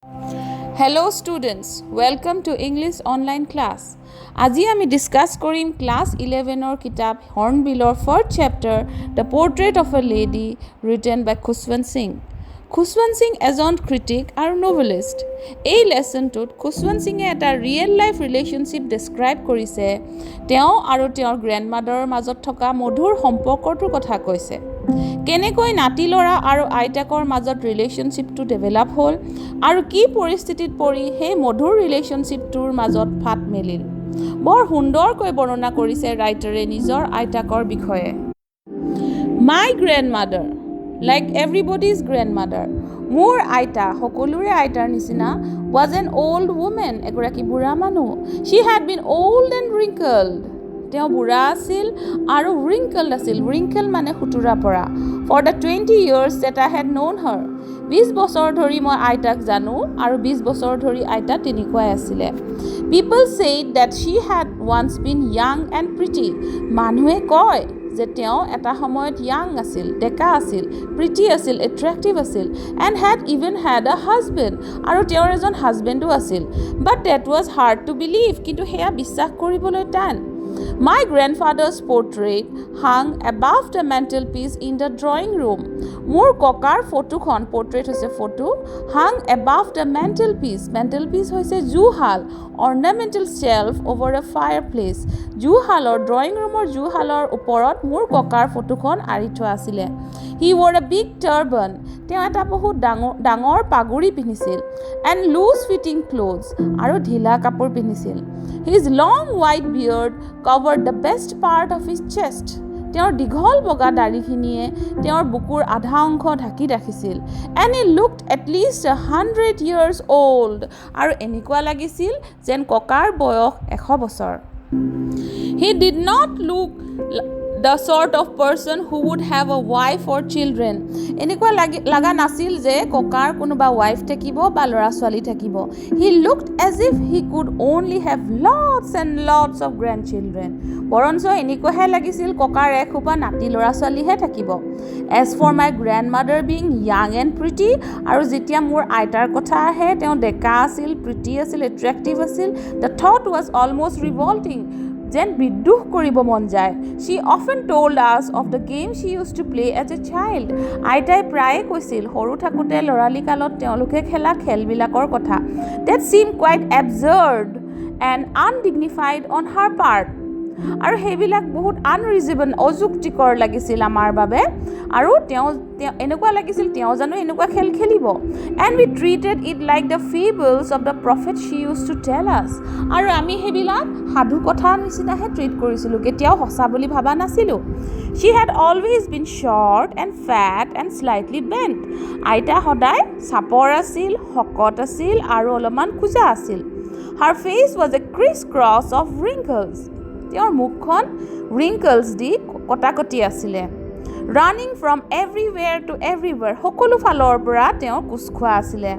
Hello students, welcome to English online class. আজি আমি discuss কৰিম ক্লাস 11 ৰ কিতাপ হৰ্ণবিলৰ 4th chapter The Portrait of a Lady written by Khushwant Singh. Khushwant Singh এজন critic আৰু novelist. এই লেসনটোত Khushwant Singhe এটা ৰিয়েল লাইফ ৰিলেশনশিপ ডেসক্ৰাইব কৰিছে। তেওঁ আৰু তেওঁৰ গ্ৰেণ্ডমাদাৰৰ মাজত থকা মধুৰ সম্পৰ্কটোৰ কথা কৈছে। কেনেকৈ নাতি লৰা আৰু আইতাকৰ মাজত ৰিলেশনশিপটো ডেভেলপ হ'ল আৰু কি পৰিস্থিতিত পৰি সেই মধুৰ ৰিলেশনশিপটোৰ মাজত ফাট মেলিল। বৰ সুন্দৰকৈ বৰ্ণনা কৰিছে ৰাইটাৰে নিজৰ আইতাকৰ বিষয়ে। My grandmother, like everybody's grandmother, মোৰ আইতা সকলোৰে আইতাৰ নিচিনা was an old woman, এগৰাকী বুঢ়া মানুহ। She had been old and wrinkled. তেওঁ বুঢ়া আছিল আৰু wrinkled আছিল। wrinkle মানে খুতুৰা পৰা। For the 20 years that I had known her, 20 বছৰ ধৰি মই আইতাক জানো আৰু 20 বছৰ ধৰি আইতা তেনেকুৱাই আছিলে। People said that she had once been young and pretty. মানুহে কয় যে তেওঁ এটা সময়ত young আছিল, ডেকা আছিল, pretty আছিল, attractive আছিল, and had even had a husband. আৰু তেওঁৰ এজন হাজবেণ্ডো আছিল। But that was hard to believe, কিন্তু সেয়া বিশ্বাস কৰিবলৈ টান। My grandfather's portrait hung above the mantelpiece in the drawing room. মোৰ ককাৰ ফটোখন, portrait হৈছে photo, hung above the mantelpiece. mantelpiece হৈছে জুহাল, ornamental shelf over a fireplace. জুহালৰ drawing roomৰ জুহালৰ ওপৰত মোৰ ককাৰ ফটোখন আঁৰি থোৱা আছিলে। He wore a big turban. তেওঁ এটা বহুত ডাঙৰ পাগুৰি পিন্ধিছিল and loose fitting clothes আৰু ঢিলা কাপোৰ পিন্ধিছিল। His long white beard covered the best part of his chest. তেওঁৰ দীঘল বগা দাড়িখিনিয়ে তেওঁৰ বুকুৰ আধা অংশ ঢাকি ৰাখিছিল। And he looked at least 100 years old. আৰু এনেকুৱা লাগিছিল যেন ককাৰ বয়স 100 বছৰ। He did not look the sort of person who would have a wife or children. এনেকুৱা লাগা নাছিল যে ককাৰ কোনোবা wife থাকিব বা ল'ৰা ছোৱালী থাকিব। He looked as if he could only have lots and lots of grandchildren. বৰঞ্চ এনেকুৱাহে লাগিছিল ককাৰ এখোপা নাতি ল'ৰা ছোৱালীহে থাকিব। As for my grandmother being young and pretty, আৰু যেতিয়া মোৰ আইতাৰ কথা আহে তেওঁ ডেকা আছিল, pretty আছিল, attractive আছিল, the thought was almost revolting. যেন বিদ্ৰোহ কৰিব মন যায়। She often told us of the game she used to play as a child. আইতাই প্ৰায়ে কৈছিল সৰু থাকোঁতে ল'ৰালি কালত তেওঁলোকে খেলা খেলবিলাকৰ কথা। That seemed quite absurd and undignified on her part. আৰু সেইবিলাক বহুত আনৰিজনেবল, অযুক্তিকৰ লাগিছিল আমাৰ বাবে। আৰু তেওঁ এনেকুৱা লাগিছিল তেওঁ জানো এনেকুৱা খেল খেলিব। And we treated it like the fables of the prophet she used to tell us. আৰু আমি সেইবিলাক সাধু কথাৰ নিচিনাহে ট্ৰিট কৰিছিলোঁ, কেতিয়াও সঁচা বুলি ভাবা নাছিলোঁ। She had always been short and fat and slightly bent. আইতা সদায় চাপৰ আছিল, শকত আছিল আৰু অলপমান খোজা আছিল। Her face was a criss-cross of wrinkles. তেওঁৰ মুখখন wrinkles দি কটাকটি আছিলে। Running from everywhere to everywhere, সকলো ফালৰ পৰা তেওঁ কোচ খোৱা আছিলে।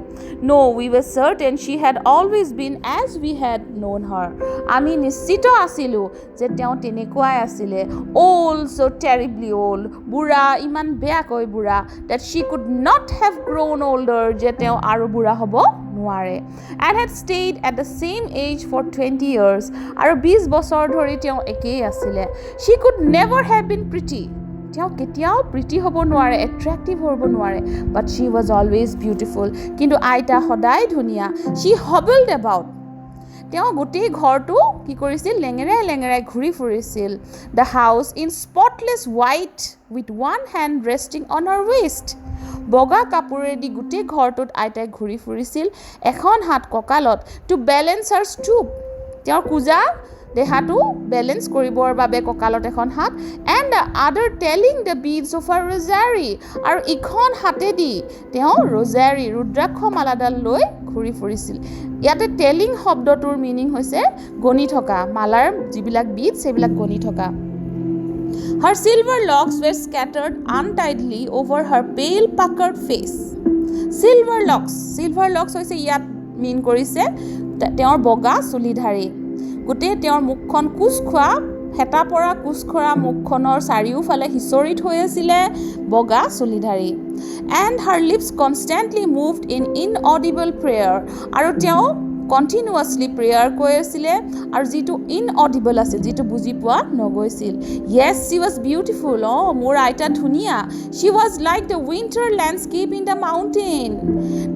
No, we were certain she had always been as we had known her. আমি নিশ্চিত আছিলোঁ যে তেওঁ তেনেকুৱাই আছিলে। Old, so terribly old. বুঢ়া, ইমান বেয়াকৈ বুঢ়া, that she could not have grown older, যে তেওঁ আৰু বুঢ়া হ'ব নোৱাৰে। And had stayed at the same age for 20 years. আৰু 20 বছৰ ধৰি তেওঁ একেই আছিলে। She could never have been pretty. তেওঁ কেতিয়াও প্ৰীতি হ'ব নোৱাৰে, এট্ৰেক্টিভ হ'ব নোৱাৰে, but she was always beautiful. কিন্তু আইতা সদায় ধুনীয়া। She hobbled about. তেওঁ গোটেই ঘৰটো কি কৰিছিল, লেঙেৰাই লেঙেৰাই ঘূৰি ফুৰিছিল। The house in spotless white with one hand resting on her waist. বগা কাপোৰেদি গোটেই ঘৰটোত আইতাই ঘূৰি ফুৰিছিল, এখন হাত কঁকালত, to balance her stoop. তেওঁৰ কোজা দেহাটো বেলেঞ্চ কৰিবৰ বাবে কঁকালত এখন হাত, and the other telling the beads of her rosary. আৰু ইখন হাতেদি তেওঁ ৰজাৰী, ৰুদ্ৰাক্ষ মালাডাল লৈ ঘূৰি ফুৰিছিল। ইয়াতে টেলিং শব্দটোৰ মিনিং হৈছে গণি থকা, মালাৰ যিবিলাক beads সেইবিলাক গণি থকা। Her silver locks were scattered untidily over her pale puckered face. Silver locks হৈছে ইয়াত মিন কৰিছে তেওঁৰ বগা চুলিধাৰী। গোটেই তেওঁৰ মুখখন কোচ খোৱা হেতা পৰা কুচখৰা মুখখনৰ চাৰিওফালে হিচৰিত হৈ আছিলে বগা চুলিধাৰী and her lips constantly moved in inaudible prayer আৰু তেওঁ কণ্টিনিউয়াছলি প্ৰেয়াৰ কৰি আছিলে আৰু যেটো ইনঅডিবল আছিল যেটো বুজি পোৱা নগৈছিল yes she was beautiful মোৰ আইতা ধুনিয়া she was like the winter landscape in the mountain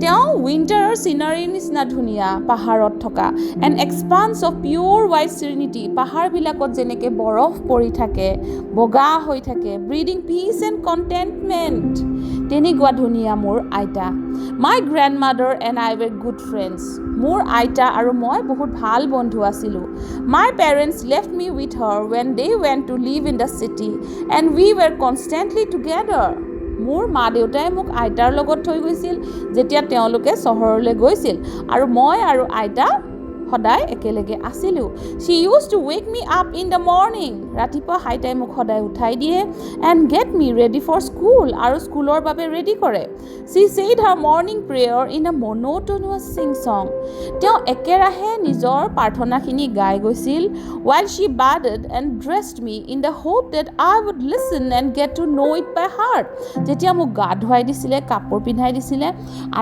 তেওঁ উইন্টাৰৰ সিনাৰী নিচিনা ধুনিয়া পাহাৰত থকা an expanse of pure white serenity পাহাৰ বিলাকত যেনেকে বৰফ পৰি থাকে বগা হৈ থাকে breathing peace and contentment তেনেকুৱা ধুনিয়া মোৰ আইতা my grandmother and I were good friends মোৰ আইতা আৰু মই বহুত ভাল বন্ধু আছিলো my parents left me with her when they went to live in the city and we were constantly together মোৰ মা দেউতাই মোক আইতাৰ লগত থৈ গৈছিল যেতিয়া তেওঁলোকে চহৰলৈ গৈছিল আৰু মই আৰু আইতা সদায় একেলগে আছিলো she used to wake me up in the morning ৰাতিপুৱা আইতাই মোক সদায় উঠাই দিয়ে and get me ready for school আৰু স্কুলৰ বাবে ৰেডি কৰে she said her morning prayer in a monotonous sing song তেওঁ একেৰাহে নিজৰ প্ৰাৰ্থনাখিনি গাই গৈছিল while she bathed and dressed me in the hope that I would listen and get to know it by heart যেতিয়া মোক গা ধুৱাই দিছিলে কাপোৰ পিন্ধাই দিছিলে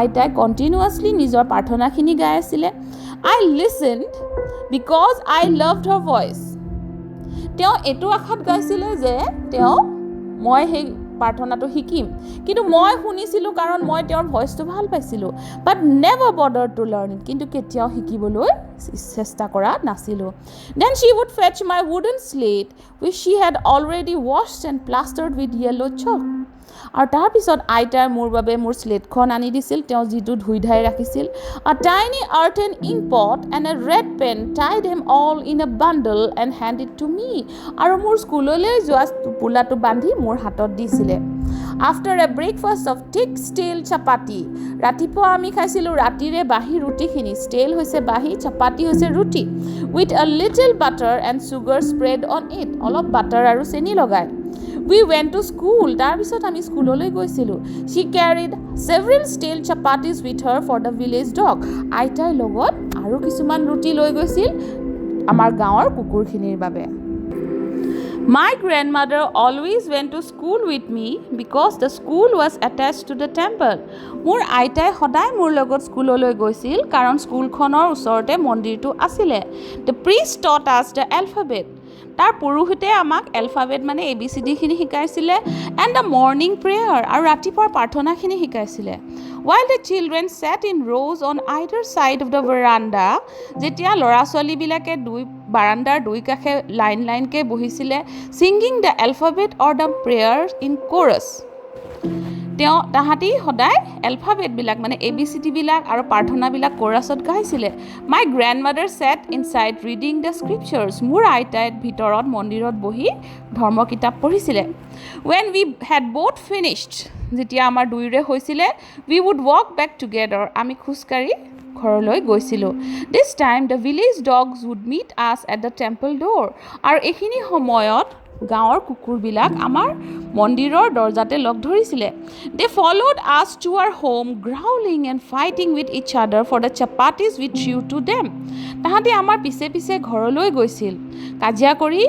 আইতাই কন্টিনিউয়াছলি নিজৰ প্ৰাৰ্থনাখিনি গাই আছিল I listened because I loved her voice তেওঁ এটো আখাত গাইছিলে যে তেওঁ মই হে প্ৰাৰ্থনাটো শিকিম কিন্তু মই শুনিছিলো কাৰণ মই তেওঁৰ ভয়েসটো ভাল পাইছিলো but never bothered to learn it কিন্তু কেতিয়াও শিকিবলৈ চেষ্টা কৰা নাছিলো then she would fetch my wooden slate which she had already washed and plastered with yellow chalk আৰু তাৰ পিছত আইতাৰ মোৰ বাবে মোৰ স্লেটখন আনি দিছিল তেওঁ জিটো ধুই ধাই ৰাখিছিল a tiny earthen ink pot and a red pen tied them all in a bundle and handed to me আৰু মোৰ স্কুললৈ যোৱা পুলাটো বান্ধি মোৰ হাতত দিছিলে after a breakfast of thick stale chapati ৰাতিপুৱা আমি খাইছিলো ৰাতিৰে বাহি ৰুটিখিনি stale হৈছে বাহি chapati হৈছে ৰুটি with a little butter and sugar spread on it অলপ বাটাৰ আৰু চেনি লগাই we went to school তাৰ পিছত আমি স্কুললৈ গৈছিলো she carried several stale chapatis with her for the village dog আইতাই লগত আৰু কিছুমান ৰুটি লৈ গৈছিল আমাৰ গাঁৱৰ কুকুৰখিনিৰ বাবে My grandmother always went to school with me because the school was attached to the temple. মোৰ আইতাই সদায় মোৰ লগত স্কুললৈ গৈছিল কাৰণ স্কুলখনৰ ওচৰতে মন্দিৰটো আছিল. The priest taught us the alphabet. তাৰ পুৰোহিতে আমাক এলফাবেট মানে ABCD খিনি শিকাইছিলে and the morning prayer আৰু ৰাতিপুৱাৰ প্ৰাৰ্থনাখিনি শিকাইছিলে. While the children sat in rows on either side of the veranda, যেতিয়া ল'ৰা ছোৱালীবিলাকে বাৰান্দাৰ দুই কাষে লাইন কে বহিছিলে singing the alphabet or the prayers in chorus. তেওঁ তাহাঁতি সদায় এলফাবেট বিলাক মানে ABCD বিলাক আৰু প্ৰাৰ্থনা বিলাক কোৰাছত গাইছিলে my grandmother sat inside reading the scriptures মোৰ আইতাই ভিতৰত মন্দিৰত বহি ধৰ্ম কিতাপ পঢ়িছিলে when we had both finished যেতিয়া আমাৰ দুইৰে হৈছিলে we would walk back together আমি খুজকাৰি ঘৰলৈ গৈছিলো this time the village dogs would meet us at the temple door আৰু এখিনি সময়ত গাঁৱৰ কুকুৰবিলাক আমাৰ মন্দিৰৰ দৰজাতে লগ ধৰিছিলে they followed us to our home growling and fighting with each other for the chapatis we threw to them তাহাঁতে আমাৰ পিছে পিছে ঘৰলৈ গৈছিল কাজিয়া কৰি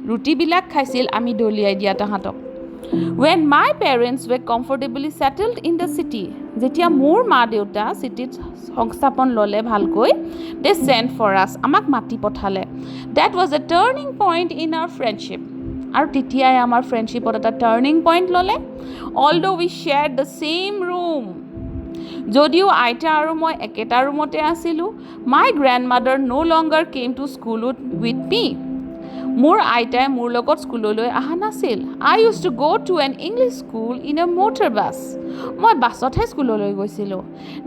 ৰুটিবিলাক খাইছিল আমি দলিয়াই দিয়া তাহাঁতক when my parents were comfortably settled in the city যেতিয়া মোৰ মা দেউতা সিটিত সংস্থাপন ললে ভালকৈ they sent for us আমাক মাতি পঠালে that was a turning point in our friendship আৰু তেতিয়াই আমাৰ ফ্ৰেণ্ডশিপত এটা টাৰ্নিং পইণ্ট ল'লে although we shared the same room যদিও আইতা আৰু মই একেটা ৰুমতে আছিলো my grandmother no longer came to school with me মোৰ আইতাই মোৰ লগত স্কুললৈ অহা নাছিল I used to go to an English school in a motor bus মই বাছতহে স্কুললৈ গৈছিলো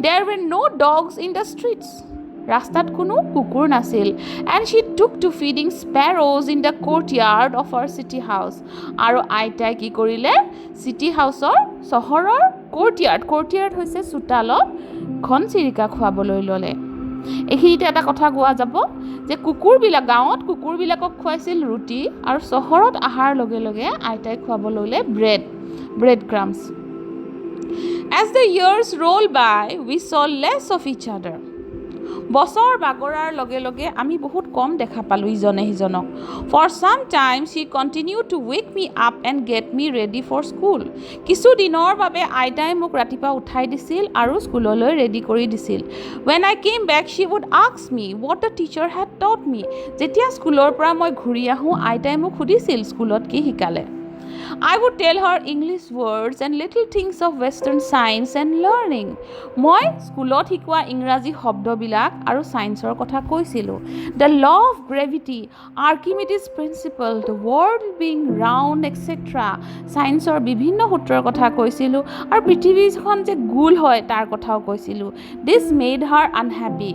there were no dogs in the streets ৰাস্তাত কোনো কুকুৰ নাছিল and she took to feeding sparrows in the courtyard of our city house আৰু আইতাই কি কৰিলে city houseৰ চহৰৰ courtyard হৈছে চোতালত ঘনচিৰিকা খুৱাবলৈ ল'লে এখিনিতে এটা কথা কোৱা যাব যে কুকুৰবিলাক গাঁৱত কুকুৰবিলাকক খুৱাইছিল ৰুটি আৰু চহৰত আহাৰ লগে লগে আইতাই খুৱাব ল'লে bread crumbs as the years roll by we saw less of each other বছৰ বাগৰাৰ লগে লগে আমি বহুত কম দেখা পালোঁ ইজনে সিজনক। For some time she continue to wake me up and get me ready for school. কিছুদিনৰ বাবে আইতাই মোক ৰাতিপুৱা উঠাই দিছিল আৰু স্কুললৈ ৰেডি কৰি দিছিল। When I came back she would ask me what the teacher had taught me. যেতিয়া স্কুলৰ পৰা মই ঘূৰি আহোঁ আইতাই মোক সুধিছিল স্কুলত কি শিকালে। I would tell her English words and little things of Western science and learning. মই স্কুলত শিকোৱা ইংৰাজী শব্দবিলাক আৰু ছায়েন্সৰ কথা কৈছিলোঁ। The law of gravity, Archimedes principle, the world being round, etc. ছায়েন্সৰ বিভিন্ন সূত্ৰৰ কথা কৈছিলোঁ আৰু পৃথিৱীখন যে গোল হয় তাৰ কথাও কৈছিলোঁ। This made her unhappy.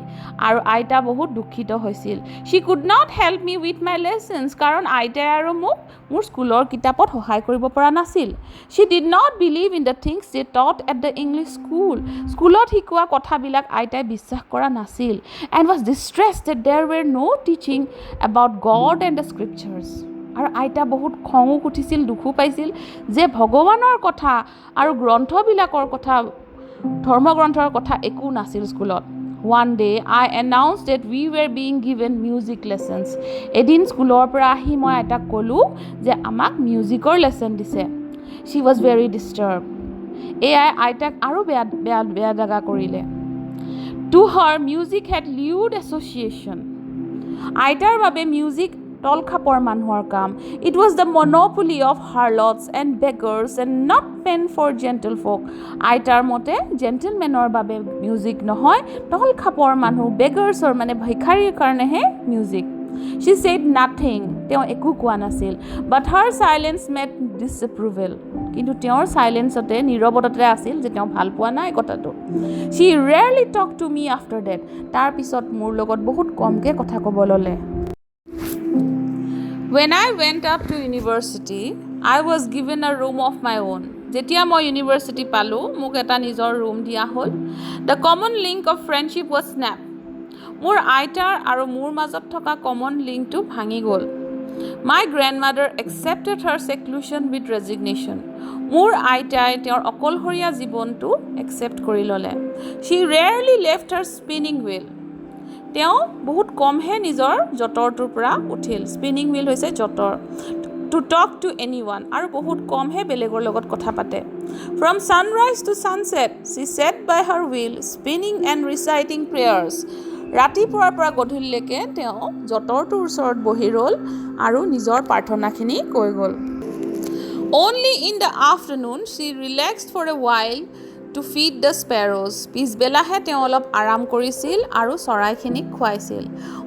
আৰু আইতা বহুত দুখিত হৈছিল। She could not help me with my lessons কাৰণ আইতাই আৰু মোক মোৰ স্কুলৰ কিতাপত সহায় কৰিব পৰা নাছিল। She did not believe in the things they taught at the English school. স্কুলত শিকোৱা কথাবিলাক আইতাই বিশ্বাস কৰা নাছিল and was distressed that there were no teaching about God and the scriptures. আৰু আইতা বহুত খঙো উঠিছিল, দুখো পাইছিল যে ভগৱানৰ কথা আৰু গ্ৰন্থবিলাকৰ কথা, ধৰ্মগ্ৰন্থৰ কথা একো নাছিল স্কুলত। One day I announced that we were being given music lessons. এদিন স্কুলৰ পৰা আহি মই আইতাক ক'লোঁ যে আমাক মিউজিকৰ লেচন দিছে। She was very disturbed. এয়াই আইতাক আৰু বেয়া দাগা কৰিলে। To her music had lewd association. আইতাৰ বাবে মিউজিক তলখাপৰ মানুহৰ কাম। It was the monopoly of harlots and beggars and not meant for gentlefolk. আইতাৰ মতে জেণ্টেলমেনৰ বাবে মিউজিক নহয়, তলখাপৰ মানুহ বেগাৰ্ছৰ মানে ভিখাৰীৰ কাৰণেহে মিউজিক। She said nothing. তেওঁ একো কোৱা নাছিল। But her silence met disapproval. কিন্তু তেওঁৰ চাইলেন্সতে নীৰৱতাতে আছিল যে তেওঁ ভাল পোৱা নাই কথাটো। She rarely talked to me after that. তাৰ পিছত মোৰ লগত বহুত কমকৈ কথা ক'ব ল'লে। When I went up to university, I was given a room of my own. যেতিয়া মই ইউনিভাৰ্চিটি পালোঁ মোক এটা নিজৰ ৰুম দিয়া হ'ল। The common link of friendship was snapped. মোৰ আইতাৰ আৰু মোৰ মাজত থকা কমন লিংকটো ভাঙি গ'ল। My grandmother accepted her seclusion with resignation. মোৰ আইতাই তেওঁৰ অকলশৰীয়া জীৱনটো একচেপ্ট কৰি ল'লে। She rarely left her spinning wheel. তেওঁ বহুত কমহে নিজৰ যঁতৰটোৰ পৰা উঠিল। স্পিনিং হুইল হৈছে যঁতৰ। To talk to anyone আৰু বহুত কমহে বেলেগৰ লগত কথা পাতে। From sunrise to sunset, she sat by her wheel, spinning and reciting prayers. ৰাতিপুৱাৰ পৰা গধূলিলৈকে তেওঁ যঁতৰটোৰ ওচৰত বহি ৰ'ল আৰু নিজৰ প্ৰাৰ্থনাখিনি কৈ গ'ল। Only in the afternoon she relaxed for a while to feed the sparrows. পিছবেলাহে তেওঁ অলপ আৰাম কৰিছিল আৰু চৰাইখিনিক খুৱাইছিল।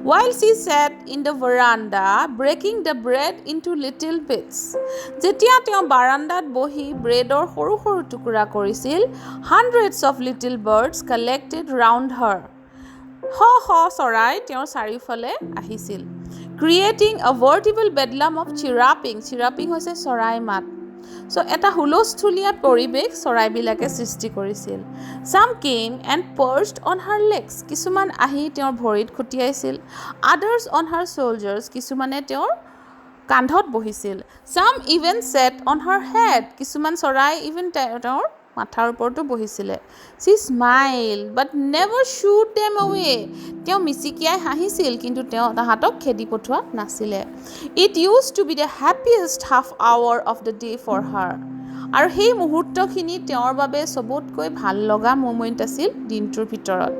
While she sat in the veranda, breaking the bread into little bits. যেতিয়া তেওঁ বাৰান্দাত বহি ব্ৰেডৰ সৰু সৰু টুকুৰা কৰিছিল, hundreds of little birds collected round her. চৰাই তেওঁৰ চাৰিওফালে আহিছিল। Creating a veritable bedlam of chirruping. Chirruping হৈছে চৰাই মাত। এটা হুলস্থুলীয়া পৰিৱেশ চৰাইবিলাকে সৃষ্টি কৰিছিল। Some came and perched on her legs. কিছুমান আহি তেওঁৰ ভৰিত খুটিয়াইছিল। Others on her shoulders. কিছুমানে তেওঁৰ কান্ধত বহিছিল। Some even sat on her head. কিছুমান চৰাই even তেওঁৰ মাথাৰ ওপৰতো বহিছিলে। She smiled but never shooed them away. তেওঁ মিচিকিয়াই হাঁহিছিল কিন্তু তেওঁ তাহাঁতক খেদি পঠোৱা নাছিলে। It used to be the happiest half hour of the day for her. আৰু সেই মুহূৰ্তখিনি তেওঁৰ বাবে চবতকৈ ভাল লগা মোমেণ্ট আছিল দিনটোৰ ভিতৰত।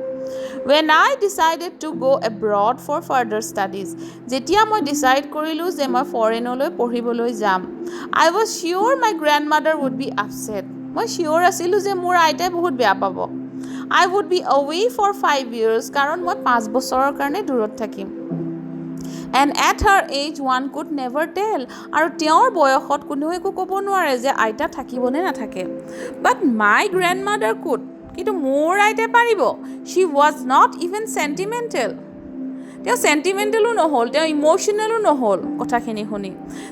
When I decided to go abroad for further studies, যেতিয়া মই ডিচাইড কৰিলোঁ যে মই ফৰেনলৈ পঢ়িবলৈ যাম, I was sure my grandmother would be upset. মই চিয়'ৰ আছিলোঁ যে মোৰ আইতাই বহুত বেয়া পাব। I would be away for 5 years কাৰণ মই 5 বছৰৰ কাৰণে দূৰত থাকিম। And at her age one could never tell. আৰু তেওঁৰ বয়সত কোনেও একো ক'ব নোৱাৰে যে আইতা থাকিব নে নাথাকে। But my grandmother could. কিন্তু মোৰ আইতাই পাৰিব। She was not even sentimental. তেওঁ চেণ্টিমেণ্টেলো নহ'ল, তেওঁ ইম'চনেলো নহ'ল কথাখিনি শুনি।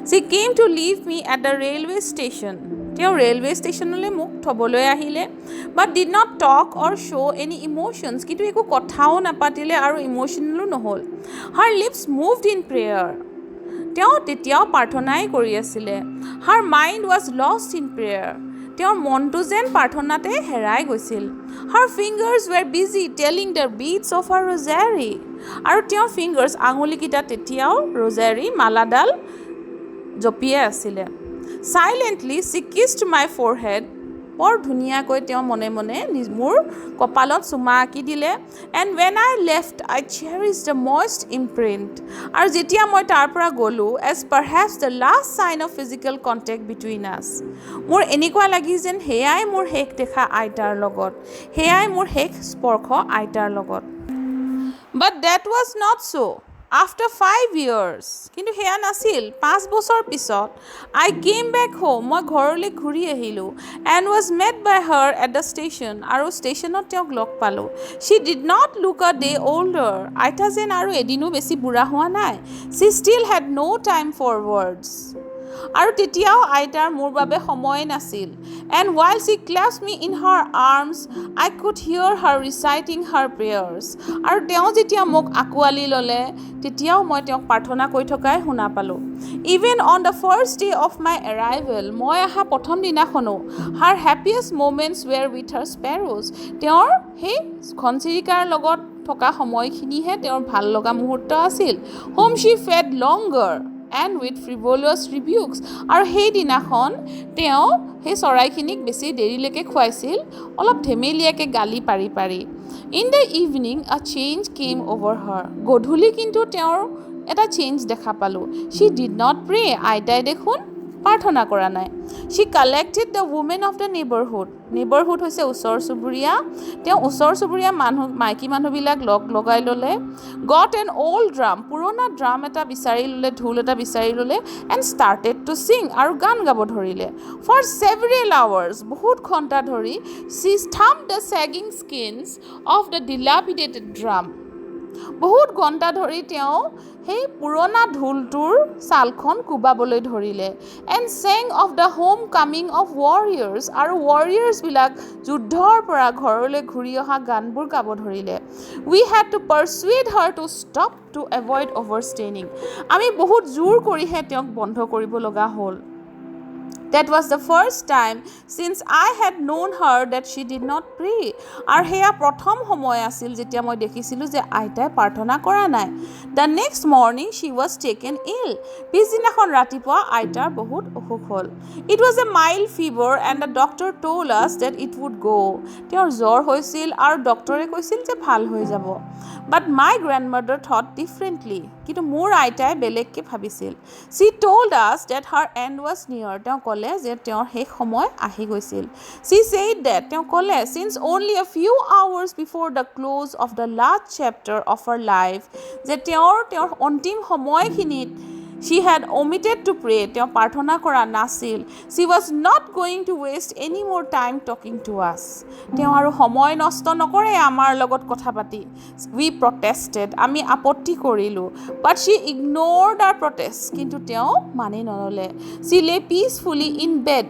She came to leave me at the railway station. তেওঁ ৰেলৱে ষ্টেচনলৈ মোক থ'বলৈ আহিলে। But did not talk or show any emotions. কিন্তু একো কথাও নাপাতিলে আৰু ইম'চনেলো নহ'ল। Her lips moved in prayer. তেওঁ তেতিয়াও প্ৰাৰ্থনাই কৰি আছিলে। Her mind was lost in prayer. তেওঁৰ মনটো যেন প্ৰাৰ্থনাতে হেৰাই গৈছিল। Her fingers were busy telling the beads of her rosary. আৰু তেওঁৰ ফিংগাৰ্ছ আঙুলিকেইটা তেতিয়াও ৰজাৰী মালাডাল জপিয়াই আছিলে। Silently she kissed my forehead. বৰ ধুনীয়াকৈ তেওঁ মনে মনে মোৰ কপালত চুমা আঁকি দিলে। And when I left, I cherished the moist imprint. আৰু যেতিয়া মই তাৰ পৰা গ'লোঁ, as perhaps the last sign of physical contact between us. মোৰ এনেকুৱা লাগি যেন সেয়াই মোৰ শেষ দেখা আইতাৰ লগত, সেয়াই মোৰ শেষ স্পৰ্শ আইতাৰ লগত। But that was not so. After 5 years, কিন্তু সেয়া নাছিল। 5 বছৰ পিছত I came back home. মই ঘৰলৈ ঘূৰি আহিলোঁ and was met by her at the station. আৰু ষ্টেচনত তেওঁক লগ পালোঁ। She did not look a day older. আইতা যেন আৰু এদিনো বেছি বুঢ়া হোৱা নাই। She still had no time for words. আৰু তেতিয়াও আইতাৰ মোৰ বাবে সময় নাছিল। And while she clasped me in her arms, I could hear her reciting her prayers. আৰু তেওঁ যেতিয়া মোক আঁকোৱালি ল'লে, তেতিয়াও মই তেওঁক প্ৰাৰ্থনা কৰি থকাই শুনা পালোঁ। Even on the first day of my arrival, মই অহা প্ৰথম দিনাখনো, her happiest moments were with her sparrows. তেওঁৰ সেই ঘনচিৰিকাৰ লগত থকা সময়খিনিহে তেওঁৰ ভাল লগা মুহূৰ্ত আছিল। Whom she fed longer and with frivolous rebukes. আৰু সেই দিনাখন তেওঁ সেই চৰাইখিনিক বেছি দেৰিলৈকে খুৱাইছিল, অলপ ধেমেলীয়াকৈ গালি পাৰি পাৰি। In the evening, a change came over her. গধূলি কিন্তু তেওঁৰ এটা চেঞ্জ দেখা পালোঁ। She did not pray. আইতাই দেখোন প্ৰাৰ্থনা কৰা নাই। She collected the women of the neighborhood. neighborhood হৈছে ওচৰ চুবুৰীয়া। তেওঁ ওচৰ চুবুৰীয়া মাইকী মানুহবিলাক লগাই ল'লে। Got an old drum. পুৰণা ড্ৰাম এটা বিচাৰি ল'লে, ঢোল এটা বিচাৰি ল'লে and started to sing. আৰু গান গাব ধৰিলে। For several hours, বহুত ঘণ্টা ধৰি she thumped the sagging skins of the dilapidated drum. বহুত ঘণ্টা ধৰি তেওঁ সেই পুৰণা ঢোলটোৰ ছালখন কোবাবলৈ ধৰিলে। And sang of the homecoming of warriors. আৰু warriorsবিলাক যুদ্ধৰ পৰা ঘৰলৈ ঘূৰি অহা গানবোৰ গাব ধৰিলে। We had to persuade her to stop to avoid overstraining. আমি বহুত জোৰ কৰিহে তেওঁক বন্ধ কৰিব লগা হ'ল। That was the first time since I had known her that she did not pray. আৰু সেয়া প্ৰথম সময় আছিল যেতিয়া মই দেখিছিলোঁ যে আইতাই প্ৰাৰ্থনা কৰা নাই। The next morning she was taken ill. পিছদিনাখন ৰাতিপুৱা আইতাৰ বহুত অসুখ হ'ল। It was a mild fever and the doctor told us that it would go. তেওঁৰ জ্বৰ হৈছিল আৰু ডক্টৰে কৈছিল যে ভাল হৈ যাব। But my grandmother thought differently. কিন্তু মোৰ আইতাই বেলেগকৈ ভাবিছিল। She told us that her end was near. তেওঁ ক'লে যে তেওঁৰ শেষ সময় আহি গৈছিল। She said that তেওঁ ক'লে since only a few hours before the close of the last chapter of her life, যে তেওঁৰ অন্তিম সময়খিনিত she had omitted to pray. তেওঁ প্ৰাৰ্থনা কৰা নাছিল। She was not going to waste any more time talking to us. তেওঁ আৰু সময় নষ্ট নকৰে আমাৰ লগত কথা পাতি। We protested. আমি আপত্তি কৰিলোঁ। But she ignored our protests. কিন্তু তেওঁ মানি নল'লে। She lay peacefully in bed,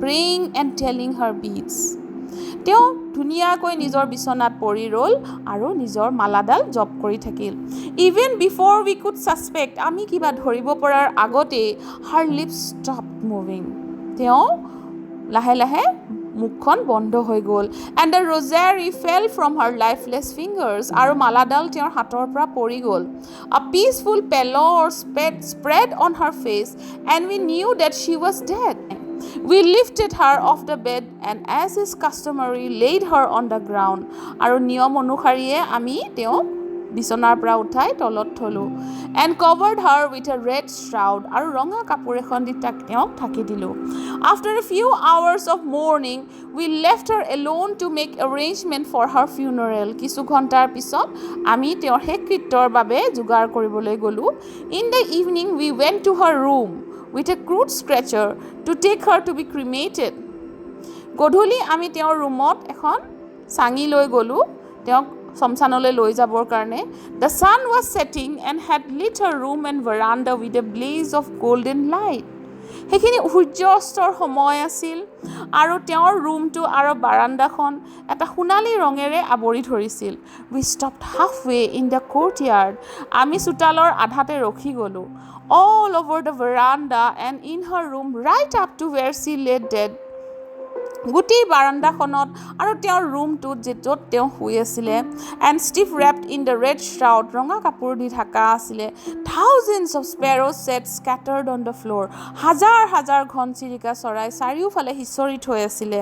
praying and telling her beads. তেওঁ ধুনীয়াকৈ নিজৰ বিচনাত পৰি ৰ'ল আৰু নিজৰ মালাডাল জপ কৰি থাকিল। Even before we could suspect, আমি কিবা ধৰিব পৰাৰ আগতেই her lips stopped moving. তেওঁ লাহে লাহে মুখখন বন্ধ হৈ গ'ল। And the rosary fell from her lifeless fingers. আৰু মালাডাল তেওঁৰ হাতৰ পৰা পৰি গ'ল। A peaceful pallor spread on her face and we knew that she was dead. We lifted her off the bed and as is customary laid her on the ground. আৰু নিয়ম অনুসাৰীয়ে আমি তেওঁক বিচনাৰ পৰা উঠাই তলত থলোঁ। And covered her with a red shroud. আৰু ৰঙা কাপোৰ এখন দি তেওঁক ঢাকি দিলোঁ। After a few hours of mourning, we left her alone to make arrangement for her funeral. কিছু ঘণ্টাৰ পিছত আমি তেওঁৰ শেষকৃত্যৰ বাবে যোগাৰ কৰিবলৈ গ'লোঁ। In the evening, we went to her room with a crude stretcher to take her to be cremated. গধূলি আমি তেওঁৰ ৰুমত এখন চাঙি লৈ গ'লোঁ তেওঁক শমশানলৈ লৈ যাবৰ কাৰণে। The sun was setting and had lit her room and veranda with a blaze of golden light. সেইখিনি সূৰ্য অস্তৰ সময় আছিল আৰু তেওঁৰ ৰুমটো আৰু বাৰাণ্ডাখন এটা সোণালী ৰঙেৰে আৱৰি ধৰিছিল। We stopped halfway in the courtyard. আমি চোতালৰ আধাতে ৰখি গ'লোঁ। All over the veranda and in her room right up to where she lay dead গোটেই বাৰান্দাখনত আৰু তেওঁৰ ৰুমটোত য'ত তেওঁ শুই আছিলে and stiff wrapped in the red shroud ৰঙা কাপোৰ দি ঢাকা আছিলে thousands of sparrows sat scattered on the floor হাজাৰ হাজাৰ ঘনচিৰিকা চৰাই চাৰিওফালে সিঁচৰি থৈ আছিলে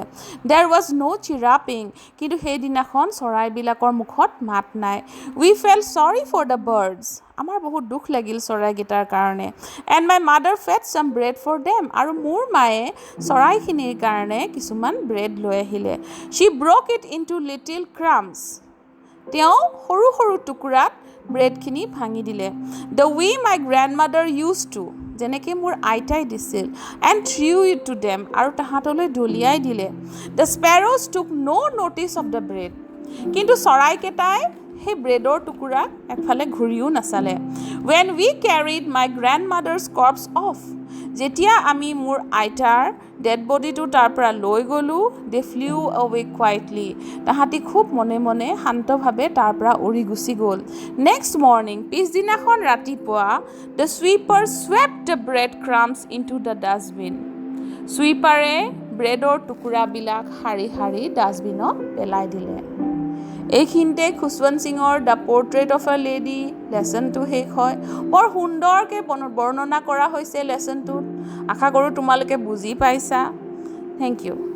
দেৰ ৱাজ ন' চিৰাপিং কিন্তু সেইদিনাখন চৰাইবিলাকৰ মুখত মাত নাই we felt sorry for the birds আমাৰ বহুত দুখ লাগিল চৰাইকেইটাৰ কাৰণে and my mother fed some bread for them আৰু মোৰ মায়ে চৰাইখিনিৰ কাৰণে কিছুমান ব্ৰেড লৈ আহিলে she broke it into little crumbs তেওঁ সৰু সৰু টুকুৰাত ব্ৰেডখিনি ভাঙি দিলে the way my grandmother used to যেনেকৈ মোৰ আইতাই দিছিল and threw it to them আৰু তাহাঁতলৈ দলিয়াই দিলে the sparrows took no' notice of the bread কিন্তু চৰাইকেইটাই সেই ব্ৰেডৰ টুকুৰাক একফালে ঘূৰিও নাচালে when we carried my grandmother's corpse off যেতিয়া আমি মোৰ আইতাৰ ডেড বডিটো তাৰ পৰা লৈ গ'লোঁ দে ফ্লিউ অৱে কুৱাইটলি তাহাঁতি খুব মনে মনে শান্তভাৱে তাৰ পৰা উৰি গুচি গ'ল নেক্সট মৰ্ণিং পিছদিনাখন ৰাতিপুৱা the sweeper swept the bread crumbs into the dustbin চুইপাৰে ব্ৰেডৰ টুকুৰাবিলাক শাৰী শাৰী ডাষ্টবিনত পেলাই দিলে এইখিনিতে খুশৱন্ত সিঙৰ the portrait of a lady লেচনটো শেষ হয় বৰ সুন্দৰকৈ বৰ্ণনা কৰা হৈছে লেচনটোত আশা কৰোঁ তোমালোকে বুজি পাইছা থেংক ইউ